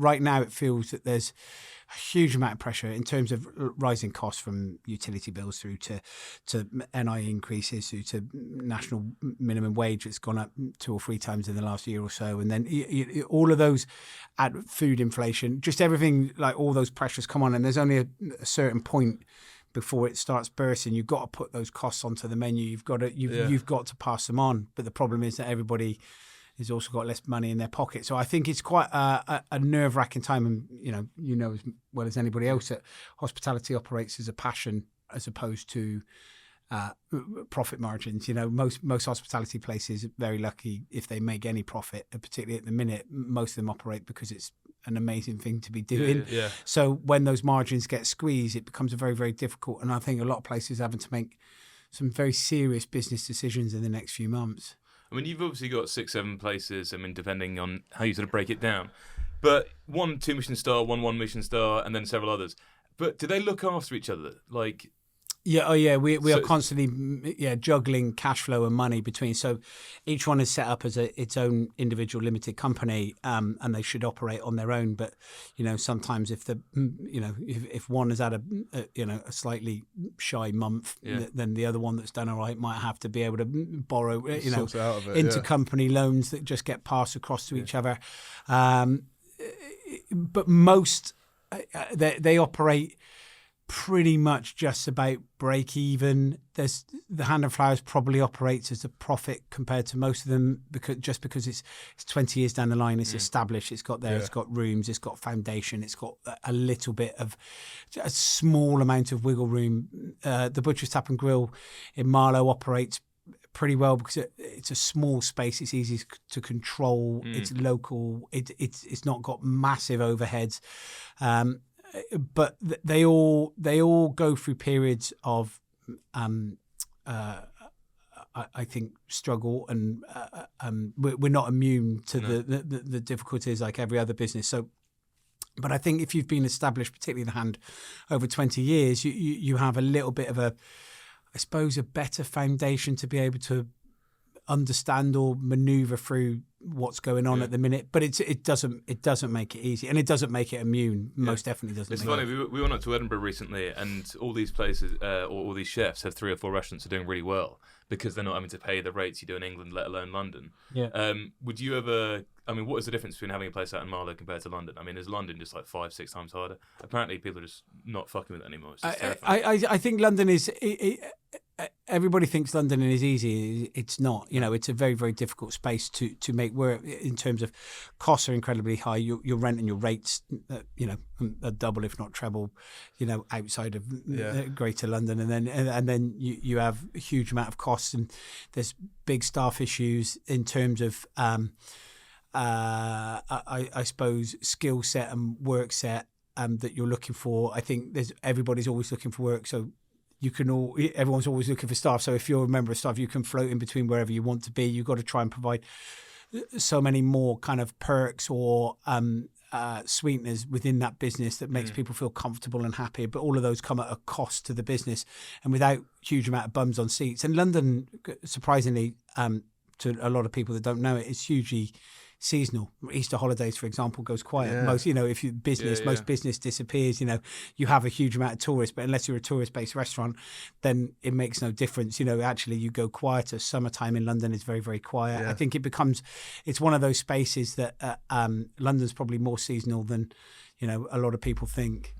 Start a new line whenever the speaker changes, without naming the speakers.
right now it feels that there's a huge amount of pressure in terms of rising costs, from utility bills through to NI increases, through to national minimum wage that's gone up 2 or 3 times in the last year or so, and then all of those, add food inflation, just everything, like all those pressures come on, and there's only a certain point before it starts bursting. You've got to put those costs onto the menu. You've got to pass them on. But the problem is that everybody has also got less money in their pocket. So I think it's quite a nerve-wracking time. And you know as well as anybody else that hospitality operates as a passion as opposed to profit margins. Most hospitality places are very lucky if they make any profit, and particularly at the minute, most of them operate because it's an amazing thing to be doing.
Yeah.
So when those margins get squeezed, it becomes very, very difficult. And I think a lot of places are having to make some very serious business decisions in the next few months.
I mean, you've obviously got 6, 7 places, I mean, depending on how you sort of break it down. But 1 2 Michelin star, 1 Michelin star, and then several others. But do they look after each other? Like...
Yeah, we are constantly juggling cash flow and money between. So each one is set up as its own individual limited company, and they should operate on their own. But sometimes if if one has had a slightly shy month, then the other one that's done all right might have to be able to borrow intercompany loans that just get passed across to each other. But most they operate pretty much just about break even. There's the Hand and Flowers probably operates as a profit compared to most of them because it's 20 years down the line, it's established, it's got it's got rooms, it's got foundation, it's got a little bit of a small amount of wiggle room. The Butcher's Tap and Grill in Marlow operates pretty well because it's a small space, it's easy to control, it's local, it's not got massive overheads. But they all go through periods of, I think, struggle, and we're not immune to the difficulties like every other business. So, but I think if you've been established, particularly the Hand, over 20 years, you have a little bit of a better foundation to be able to understand or maneuver through what's going on at the minute, but it doesn't make it easy, and it doesn't make it immune. Most definitely doesn't.
It's funny. We went up to Edinburgh recently, and all these places, or all these chefs, have 3 or 4 restaurants that are doing really well because they're not having to pay the rates you do in England, let alone London.
Yeah.
Would you ever? I mean, what is the difference between having a place out in Marlow compared to London? I mean, is London just like 5, 6 times harder? Apparently, people are just not fucking with it anymore. It's just terrifying.
I think London is. Everybody thinks London is easy. It's not. It's a very, very difficult space to make work in terms of costs are incredibly high. Your rent and your rates, are double if not treble, outside of Greater London, and then you have a huge amount of costs, and there's big staff issues in terms of I suppose skill set and work set that you're looking for. I think everybody's always looking for work, so. Everyone's always looking for staff. So if you're a member of staff, you can float in between wherever you want to be. You've got to try and provide so many more kind of perks or sweeteners within that business that makes people feel comfortable and happy. But all of those come at a cost to the business, and without huge amount of bums on seats. And London, surprisingly, to a lot of people that don't know it, is hugely seasonal. Easter holidays, for example, goes quiet. Most, if you most business disappears. You have a huge amount of tourists, but unless you're a tourist-based restaurant, then it makes no difference. Actually, you go quieter. Summertime in London is very, very quiet. I think it's one of those spaces that London's probably more seasonal than a lot of people think.